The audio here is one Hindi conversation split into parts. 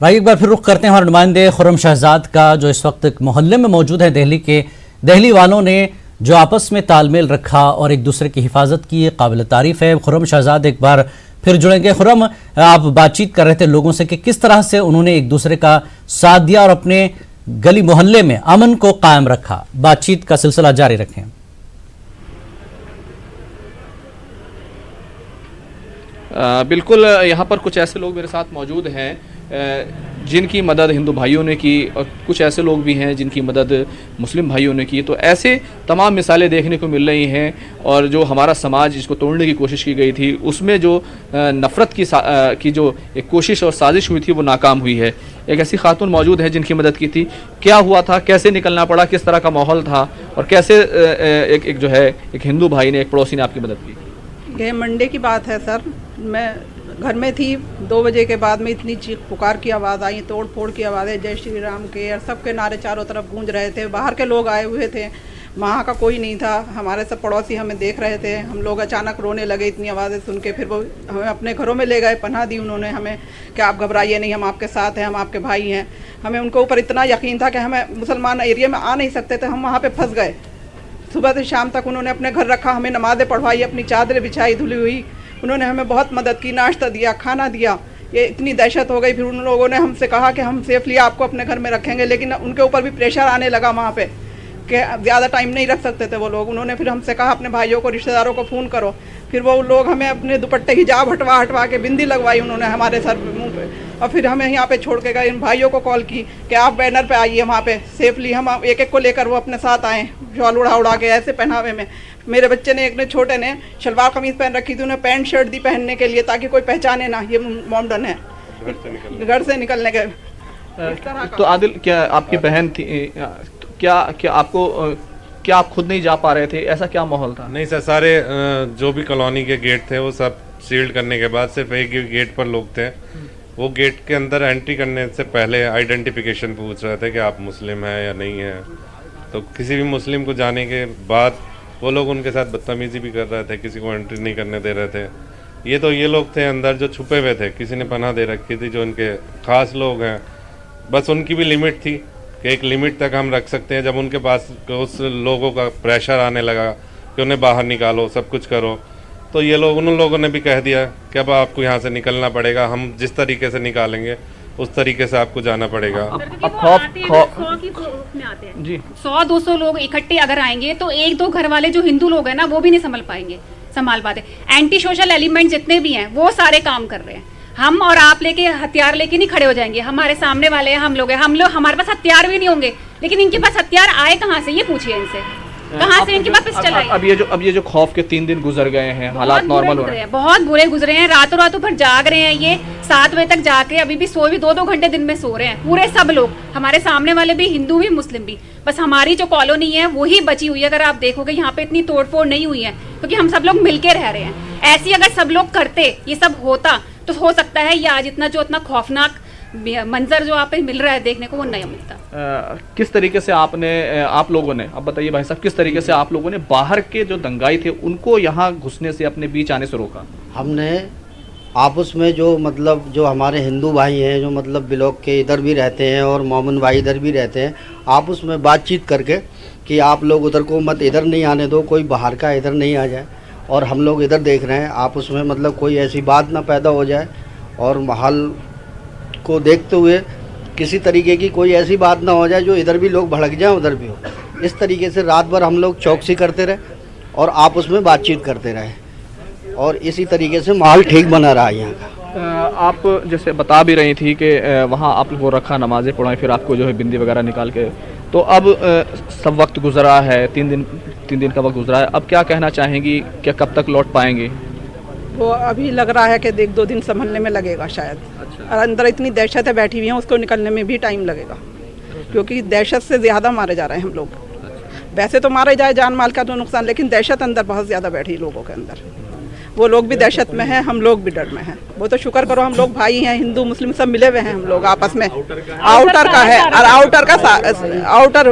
भाई एक बार फिर रुख करते हैं हमारे नुमाइंदे खुर्रम शहजाद का, जो इस वक्त एक मोहल्ले में मौजूद है दिल्ली वालों ने जो आपस में तालमेल रखा और एक दूसरे की हिफाजत की, काबिल तारीफ है। खुर्रम शहजाद एक बार फिर जुड़ेंगे। खुर्रम, आप बातचीत कर रहे थे लोगों से कि किस तरह से उन्होंने एक दूसरे का साथ दिया और अपने गली मोहल्ले में अमन को कायम रखा। बातचीत का सिलसिला जारी रखें। बिल्कुल, यहाँ पर कुछ ऐसे लोग मेरे साथ मौजूद हैं जिनकी मदद हिंदू भाइयों ने की और कुछ ऐसे लोग भी हैं जिनकी मदद मुस्लिम भाइयों ने की। तो ऐसे तमाम मिसालें देखने को मिल रही हैं और जो हमारा समाज जिसको तोड़ने की कोशिश की गई थी उसमें जो नफ़रत की जो एक कोशिश और साजिश हुई थी वो नाकाम हुई है। एक ऐसी खातून मौजूद है जिनकी मदद की थी। क्या हुआ था, कैसे निकलना पड़ा, किस तरह का माहौल था और कैसे एक जो है एक हिंदू भाई ने, एक पड़ोसी ने आपकी मदद की? ये मंडे की बात है सर, मैं घर में थी। 2 बजे के बाद में इतनी चीख पुकार की आवाज़ आई, तोड़ फोड़ की आवाज़ें, जय श्री राम के और सबके नारे चारों तरफ गूंज रहे थे। बाहर के लोग आए हुए थे, वहाँ का कोई नहीं था। हमारे सब पड़ोसी हमें देख रहे थे। हम लोग अचानक रोने लगे इतनी आवाज़ें सुन के। फिर वो हमें अपने घरों में ले गए, पनाह दी उन्होंने हमें कि आप घबराइए नहीं, हम आपके साथ हैं, हम आपके भाई हैं। हमें उनके ऊपर इतना यकीन था कि हमें मुसलमान एरिया में आ नहीं सकते थे, हम वहाँ पर फंस गए। सुबह से शाम तक उन्होंने अपने घर रखा, हमें नमाज़ें पढ़वाई, अपनी चादरें बिछाई धुली हुई। उन्होंने हमें बहुत मदद की, नाश्ता दिया, खाना दिया। ये इतनी दहशत हो गई। फिर उन लोगों ने हमसे कहा कि हम सेफली आपको अपने घर में रखेंगे, लेकिन उनके ऊपर भी प्रेशर आने लगा वहाँ पे कि ज़्यादा टाइम नहीं रख सकते थे वो लोग। उन्होंने फिर हमसे कहा अपने भाइयों को, रिश्तेदारों को फ़ोन करो। फिर वो लोग हमें अपने दुपट्टे हिजाब हटवा के बिंदी लगवाई उन्होंने हमारे सर पे, मुँह पे, और फिर हमें यहाँ पे छोड़ के गए। इन भाइयों को कॉल की कि आप बैनर पे आइए वहाँ पे सेफली। हम एक एक को लेकर वो अपने साथ आए, शॉल उड़ा के ऐसे पहनावे में। मेरे बच्चे ने, एक ने छोटे ने शलवार कमीज पहन रखी थी, उन्हें पैंट शर्ट दी पहनने के लिए ताकि कोई पहचाने ना ये मोमडन है घर से निकलने के। तो आदिल, क्या आपकी बहन थी? क्या आप खुद नहीं जा पा रहे थे? ऐसा क्या माहौल था? नहीं सर, सारे जो भी कॉलोनी के गेट थे वो सब सील्ड करने के बाद सिर्फ एक ही गेट पर लोग थे। वो गेट के अंदर एंट्री करने से पहले आइडेंटिफिकेशन पूछ रहे थे कि आप मुस्लिम हैं या नहीं हैं। तो किसी भी मुस्लिम को जाने के बाद वो लोग उनके साथ बदतमीजी भी कर रहे थे, किसी को एंट्री नहीं करने दे रहे थे। ये लोग थे अंदर जो छुपे हुए थे, किसी ने पनाह दे रखी थी, जो उनके खास लोग हैं। बस उनकी भी लिमिट थी कि एक लिमिट तक हम रख सकते हैं। जब उनके पास उस लोगों का प्रेशर आने लगा कि उन्हें बाहर निकालो, सब कुछ करो, तो ये लोग, उन लोगों ने भी कह दिया कि अब आपको यहाँ से निकलना पड़ेगा, हम जिस तरीके से निकालेंगे उस तरीके से आपको जाना पड़ेगा। अब खौफ में आते हैं जी, 100-200 लोग इकट्ठे अगर आएंगे तो 1-2 घर वाले जो हिंदू लोग हैं ना वो भी नहीं संभाल पाते। एंटी सोशल एलिमेंट जितने भी हैं वो सारे काम कर रहे हैं। हम और आप लेके हथियार लेके नहीं खड़े हो जाएंगे। हमारे सामने वाले हैं, हम लोग हमारे पास हथियार भी नहीं होंगे, लेकिन इनके पास हथियार आए कहाँ से, ये पूछिए इनसे, कहाँ से इनके पास पिस्टल आई? अब ये जो खौफ के 3 दिन गुजर गए हैं, हालात नॉर्मल हो रहे हैं, बहुत बुरे गुजरे हैं। रातों भर जाग रहे हैं। ये 7 बजे तक जाके अभी भी 2-2 घंटे दिन में सो रहे हैं पूरे सब लोग, हमारे सामने वाले भी, हिंदू भी मुस्लिम भी। बस हमारी जो कॉलोनी है वही बची हुई है। अगर आप देखोगे यहाँ पे इतनी तोड़फोड़ नहीं हुई है क्योंकि हम सब लोग मिलके रह रहे हैं। ऐसी अगर सब लोग करते, ये सब होता, तो हो सकता है ये आज इतना खौफनाक मंजर जो आप मिल रहा है देखने को वो नहीं मिलता। किस तरीके से आप लोगों ने, अब बताइए भाई साहब, किस तरीके से आप लोगों ने बाहर के जो दंगाई थे उनको यहाँ घुसने से, अपने बीच आने से रोका? हमने आपस में जो हमारे हिंदू भाई हैं, जो मतलब ब्लॉक के इधर भी रहते हैं और मोमिन भाई इधर भी रहते हैं, आपस में बातचीत करके कि आप लोग उधर को मत, इधर नहीं आने दो, कोई बाहर का इधर नहीं आ जाए और हम लोग इधर देख रहे हैं। आपस में मतलब कोई ऐसी बात ना पैदा हो जाए और माहौल को देखते हुए किसी तरीके की कोई ऐसी बात ना हो जाए जो इधर भी लोग भड़क जाएं उधर भी हो। इस तरीके से रात भर हम लोग चौकसी करते रहे और आपस में बातचीत करते रहे और इसी तरीके से माहौल ठीक बना रहा यहाँ का। आप जैसे बता भी रही थी कि वहाँ आप वो रखा, नमाजें पढ़ाई, फिर आपको जो है बिंदी वगैरह निकाल के, तो अब सब वक्त गुजरा है, 3 दिन का वक्त गुजरा है। अब क्या कहना चाहेंगी, क्या कब तक लौट पाएंगी? वो अभी लग रहा है कि 1-2 दिन संभलने में लगेगा शायद। अच्छा। और अंदर इतनी दहशत है बैठी हुई है, उसको निकलने में भी टाइम लगेगा क्योंकि दहशत से ज़्यादा मारे जा रहे हैं हम लोग। वैसे तो मारे जाए, जान माल का तो नुकसान, लेकिन दहशत अंदर बहुत ज़्यादा बैठी लोगों के अंदर। वो लोग भी दहशत में हैं, हम लोग भी डर में हैं। वो तो शुक्र करो हम लोग भाई हैं, हिंदू मुस्लिम सब मिले हुए हैं हम लोग आपस में। आउटर का है और आउटर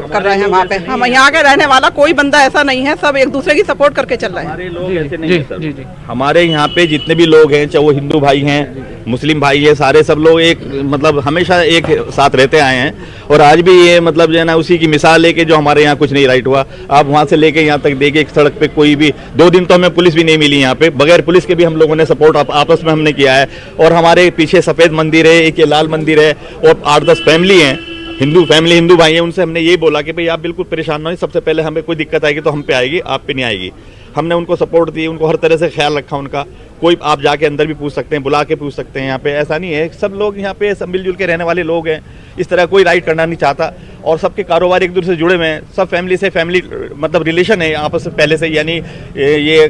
कर रहे हैं वहाँ पे। हम यहाँ के रहने वाला कोई बंदा ऐसा नहीं है, सब एक दूसरे की सपोर्ट करके चल रहे हैं। हमारे लोग ऐसे नहीं है सर। हमारे यहाँ पे जितने भी लोग हैं, चाहे वो हिंदू भाई हैं, मुस्लिम भाई है सारे, सब लोग एक मतलब हमेशा एक साथ रहते आए हैं। और आज भी ये मतलब जो है ना उसी की मिसाल है कि जो हमारे यहाँ कुछ नहीं राइट हुआ, आप वहाँ से लेके यहाँ तक देखिए सड़क पे कोई भी 2 दिन तो हमें पुलिस भी नहीं मिली यहाँ पे, बगैर पुलिस के भी हम लोगों ने सपोर्ट आपस में हमने किया है। और हमारे पीछे सफ़ेद मंदिर है, एक ये लाल मंदिर है, और 8-10 फैमिली हैं, हिंदू भाई हैं, उनसे हमने यही बोला कि भाई आप बिल्कुल परेशान ना हो, सबसे पहले हमें कोई दिक्कत आएगी तो हम पे आएगी, आप पे नहीं आएगी। हमने उनको सपोर्ट दी, उनको हर तरह से ख्याल रखा उनका। कोई आप जाके अंदर भी पूछ सकते हैं, बुला के पूछ सकते हैं, यहाँ पे ऐसा नहीं है, सब लोग यहाँ पे सब मिलजुल के रहने वाले लोग हैं, इस तरह कोई राइट करना नहीं चाहता। और सबके कारोबार एक दूसरे से जुड़े हुए हैं, सब फैमिली से फैमिली मतलब रिलेशन है आपस में पहले से, यानी ये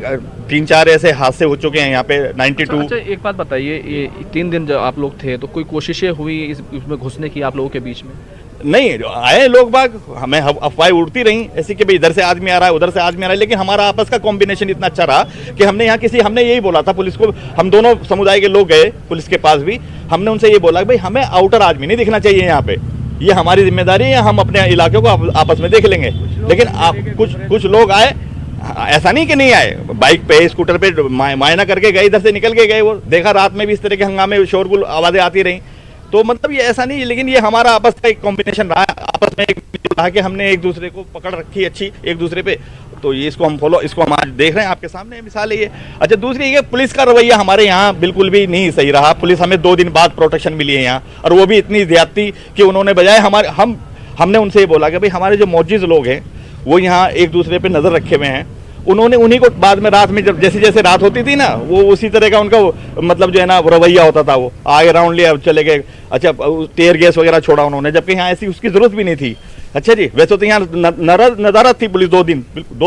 3-4 ऐसे हादसे हो चुके हैं यहाँ पे 92। अच्छा एक बात बताइए, ये 3 दिन जब आप लोग थे तो कोई कोशिशें हुई इसमें घुसने की आप लोगों के बीच में? नहीं आए लोग बाग, हमें अफवाहें उड़ती रही ऐसी कि भाई इधर से आदमी आ रहा है, उधर से आदमी आ रहा है, लेकिन हमारा आपस का कॉम्बिनेशन इतना अच्छा रहा कि हमने यही बोला था पुलिस को, हम दोनों समुदाय के लोग गए पुलिस के पास भी, हमने उनसे ये बोला कि भाई हमें आउटर आदमी नहीं दिखना चाहिए यहाँ पे, ये हमारी जिम्मेदारी है, हम अपने इलाके को आपस में देख लेंगे। लेकिन आप कुछ लोग आए, ऐसा नहीं कि नहीं आए, बाइक पे स्कूटर पे मायना करके गए, इधर से निकल के गए, वो देखा रात में भी इस तरह के हंगामे शोरगुल आवाज़ें आती रहीं। तो मतलब ये ऐसा नहीं, लेकिन ये हमारा आपस का एक कॉम्बिनेशन रहा, आपस में एक रहा कि हमने एक दूसरे को पकड़ रखी अच्छी एक दूसरे पे, तो ये इसको हम आज देख रहे हैं, आपके सामने मिसाल है ये। अच्छा दूसरी ये पुलिस का रवैया हमारे यहाँ बिल्कुल भी नहीं सही रहा। पुलिस हमें 2 दिन बाद प्रोटेक्शन मिली है यहाँ, और वो भी इतनी ज्यादती कि उन्होंने बजाय हमने उनसे ये बोला कि भाई हमारे जो मौजूद लोग हैं वो यहाँ एक दूसरे पे नजर रखे हुए हैं, उन्होंने उन्हीं को बाद में रात में जब जैसे रात होती थी ना, वो उसी तरह का उनका मतलब जो है ना रवैया होता था, वो आगे राउंड लिया चले गए। अच्छा टेयर गैस वगैरह छोड़ा उन्होंने, जबकि यहाँ ऐसी उसकी जरूरत भी नहीं थी। अच्छा जी, वैसे तो यहाँ नदारत थी पुलिस 2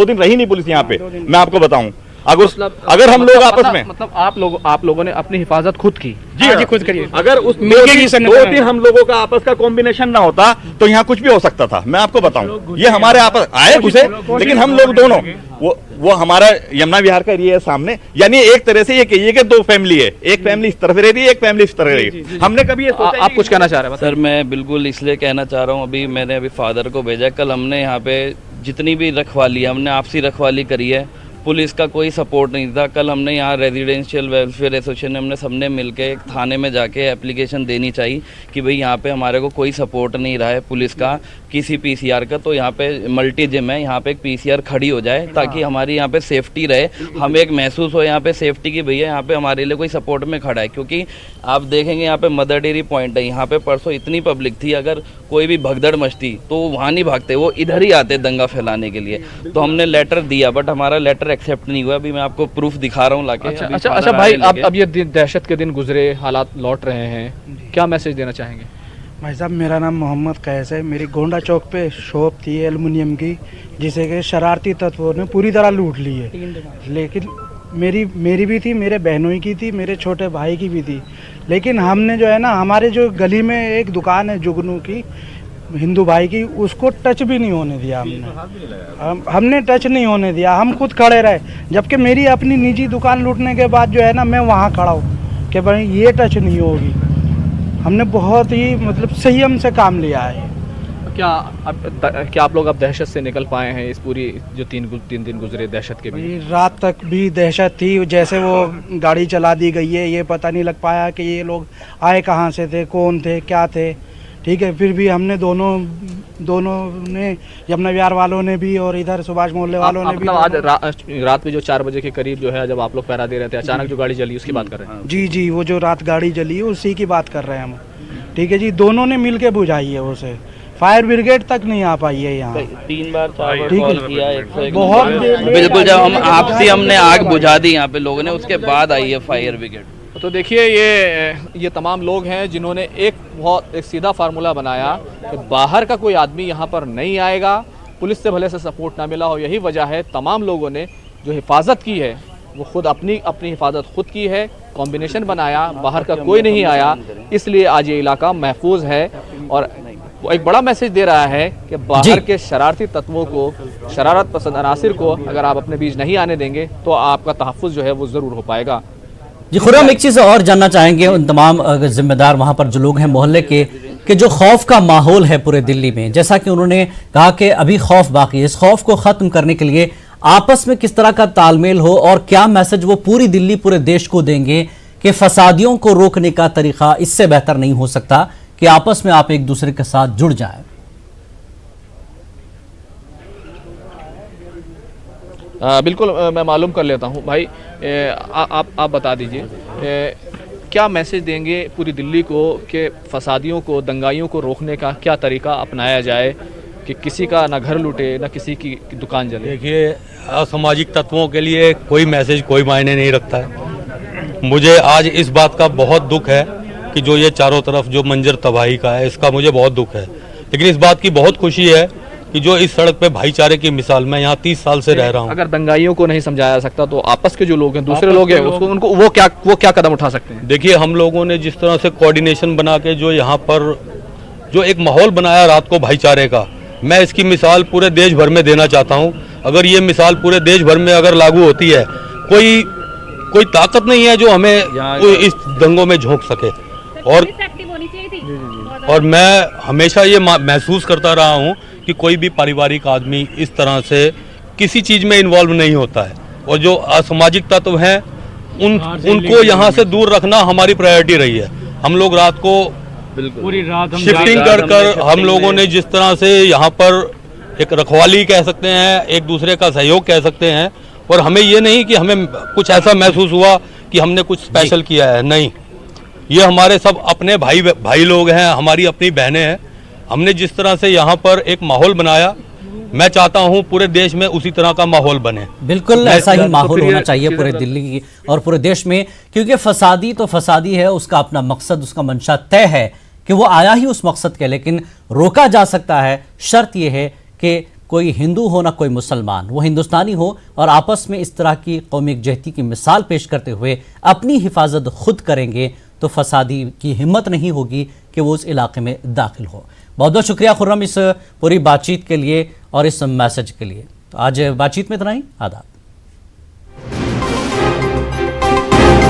दिन रही नहीं पुलिस यहाँ पे, मैं आपको बताऊं। अगर हम लोग आपस में मतलब आप लोगों ने अपनी हिफाजत खुद की? जी खुद करिए। अगर उस 2 दिन हम लोगों का आपस का कॉम्बिनेशन ना होता तो यहाँ कुछ भी हो सकता था, मैं आपको बताऊं। ये हमारे आपस आए घुसे, लेकिन हम लोग दोनों वो हमारा यमुना विहार का एरिया है सामने, यानी एक तरह से ये कहिए कि 2 फैमिली है, एक फैमिली इस तरफ रह रही है, एक फैमिली इस तरफ रह रही है। हमने कभी ये सोचा? आप कुछ कहना चाह रहे हैं? सर मैं बिल्कुल इसलिए कहना चाह रहा हूँ, मैंने अभी फादर को भेजा, कल हमने यहाँ पे जितनी भी रखवाली हमने आपसी रखवाली करी है, पुलिस का कोई सपोर्ट नहीं था। कल हमने यहाँ रेजिडेंशियल वेलफेयर एसोसिएशन हमने सबने मिलकर एक थाने में जाके एप्लीकेशन देनी चाहिए कि भाई यहाँ पे हमारे को कोई सपोर्ट नहीं रहा है पुलिस का किसी पीसीआर का, तो यहाँ पे मल्टी जिम है, यहाँ पे एक पीसीआर खड़ी हो जाए ताकि हमारी यहाँ पे सेफ्टी रहे, हमें एक महसूस हो यहाँ पे सेफ्टी की भैया यहाँ पे हमारे लिए कोई सपोर्ट में खड़ा है। क्योंकि आप देखेंगे यहाँ पे मदर डेयरी पॉइंट है, यहाँ पे परसों इतनी पब्लिक थी, अगर कोई भी भगदड़ मचती तो वहाँ नहीं भागते, वो इधर ही आते दंगा फैलाने के लिए। तो हमने लेटर दिया, बट हमारा लेटर एक्सेप्ट नहीं हुआ। अभी मैं आपको प्रूफ दिखा रहा हूँ लाके। अच्छा भाई, अब ये दहशत के दिन गुजरे, हालात लौट रहे हैं, क्या मैसेज देना चाहेंगे? भाई साहब मेरा नाम मोहम्मद कैस है, मेरी गोंडा चौक पे शॉप थी एल्युमिनियम की, जिसे कि शरारती तत्वों ने पूरी तरह लूट ली है। लेकिन मेरी भी थी, मेरे बहनों की थी, मेरे छोटे भाई की भी थी। लेकिन हमने जो है ना, हमारे जो गली में एक दुकान है जुगनू की, हिंदू भाई की, उसको टच भी नहीं होने दिया हमने टच नहीं होने दिया, हम खुद खड़े रहे। जबकि मेरी अपनी निजी दुकान लूटने के बाद जो है ना, मैं वहाँ खड़ा हूँ कि भाई ये टच नहीं होगी। हमने बहुत ही मतलब संयम से काम लिया है। क्या आप लोग अब दहशत से निकल पाए हैं? इस पूरी जो 3 दिन गुजरे दहशत के बीच, रात तक भी दहशत थी। जैसे वो गाड़ी चला दी गई है, ये पता नहीं लग पाया कि ये लोग आए कहाँ से थे, कौन थे, क्या थे। ठीक है, फिर भी हमने दोनों ने, यमुना विहार वालों ने भी और इधर सुभाष मोहल्ले वालों ने भी। आज रात में जो 4 बजे के करीब जो है, जब आप लोग पहरा दे रहे थे, अचानक जो गाड़ी जली उसकी बात कर रहे हैं? जी, वो जो रात गाड़ी जली है उसी की बात कर रहे हैं हम। ठीक है जी, दोनों ने मिल के बुझाई है उसे, फायर ब्रिगेड तक नहीं आ पाई है यहाँ। 3 बार 4 बार कॉल किया, 101 बहुत बिल्कुल, जब हम आपसी हमने आग बुझा दी यहाँ पे लोगों ने, उसके बाद आई है फायर ब्रिगेड। तो देखिए ये तमाम लोग हैं जिन्होंने एक सीधा फार्मूला बनाया कि बाहर का कोई आदमी यहाँ पर नहीं आएगा, पुलिस से भले से सपोर्ट ना मिला हो। यही वजह है तमाम लोगों ने जो हिफाजत की है वो खुद अपनी हिफाजत खुद की है, कॉम्बिनेशन बनाया, बाहर का कोई नहीं आया, इसलिए आज ये इलाका महफूज है। और वो एक बड़ा मैसेज दे रहा है कि बाहर के शरारती तत्वों को, शरारत पसंद अनासिर को अगर आप अपने बीच नहीं आने देंगे तो आपका तहफ़्फ़ुज़ जो है वो ज़रूर हो पाएगा। जी खुर्रम, एक चीज़ और जानना चाहेंगे उन तमाम जिम्मेदार वहाँ पर जो लोग हैं मोहल्ले के, कि जो खौफ का माहौल है पूरे दिल्ली में, जैसा कि उन्होंने कहा कि अभी खौफ बाकी है, इस खौफ को ख़त्म करने के लिए आपस में किस तरह का तालमेल हो और क्या मैसेज वो पूरी दिल्ली, पूरे देश को देंगे कि फसादियों को रोकने का तरीका इससे बेहतर नहीं हो सकता कि आपस में आप एक दूसरे के साथ जुड़ जाएं। बिल्कुल, मैं मालूम कर लेता हूँ भाई। आप बता दीजिए क्या मैसेज देंगे पूरी दिल्ली को कि फसादियों को, दंगाइयों को रोकने का क्या तरीका अपनाया जाए कि किसी का ना घर लूटे ना किसी की दुकान जले। देखिए, असामाजिक तत्वों के लिए कोई मैसेज कोई मायने नहीं रखता है। मुझे आज इस बात का बहुत दुख है कि जो ये चारों तरफ जो मंजर तबाही का है, इसका मुझे बहुत दुख है। लेकिन इस बात की बहुत खुशी है कि जो इस सड़क पे भाईचारे की मिसाल, मैं यहाँ 30 साल से रह रहा हूँ। अगर दंगाइयों को नहीं समझाया सकता तो आपस के जो लोग हैं, दूसरे लोग हैं, उसको उनको वो क्या कदम उठा सकते हैं? देखिए, हम लोगों ने जिस तरह से कोऑर्डिनेशन बना के जो यहाँ पर जो एक माहौल बनाया रात को भाईचारे का, मैं इसकी मिसाल पूरे देश भर में देना चाहता हूँ। अगर ये मिसाल पूरे देश भर में अगर लागू होती है, कोई ताकत नहीं है जो हमें इस दंगों में झोंक सके। और मैं हमेशा ये महसूस करता रहा हूँ कि कोई भी पारिवारिक आदमी इस तरह से किसी चीज़ में इन्वॉल्व नहीं होता है, और जो असामाजिक तत्व हैं उनको यहाँ से दूर रखना हमारी प्रायोरिटी रही है। हम लोग रात को पूरी रात शिफ्टिंग कर हम लोगों ने जिस तरह से यहाँ पर एक रखवाली कह सकते हैं, एक दूसरे का सहयोग कह सकते हैं, और हमें ये नहीं कि हमें कुछ ऐसा महसूस हुआ कि हमने कुछ स्पेशल किया है। नहीं, ये हमारे सब अपने भाई लोग हैं, हमारी अपनी बहनें हैं। हमने जिस तरह से यहाँ पर एक माहौल बनाया, मैं चाहता हूँ पूरे देश में उसी तरह का माहौल बने। बिल्कुल ऐसा ही माहौल होना चाहिए पूरे दिल्ली की और पूरे देश में, क्योंकि फसादी तो फसादी है, उसका अपना मकसद, उसका मंशा तय है कि वो आया ही उस मकसद के, लेकिन रोका जा सकता है। शर्त यह है कि कोई हिंदू हो ना कोई मुसलमान, वो हिंदुस्तानी हो और आपस में इस तरह की कौमी यकजहती की मिसाल पेश करते हुए अपनी हिफाजत खुद करेंगे तो फसादी की हिम्मत नहीं होगी कि वो उस इलाके में दाखिल हो। बहुत बहुत शुक्रिया खुर्रम इस पूरी बातचीत के लिए और इस मैसेज के लिए। तो आज बातचीत में इतना ही। आदाब।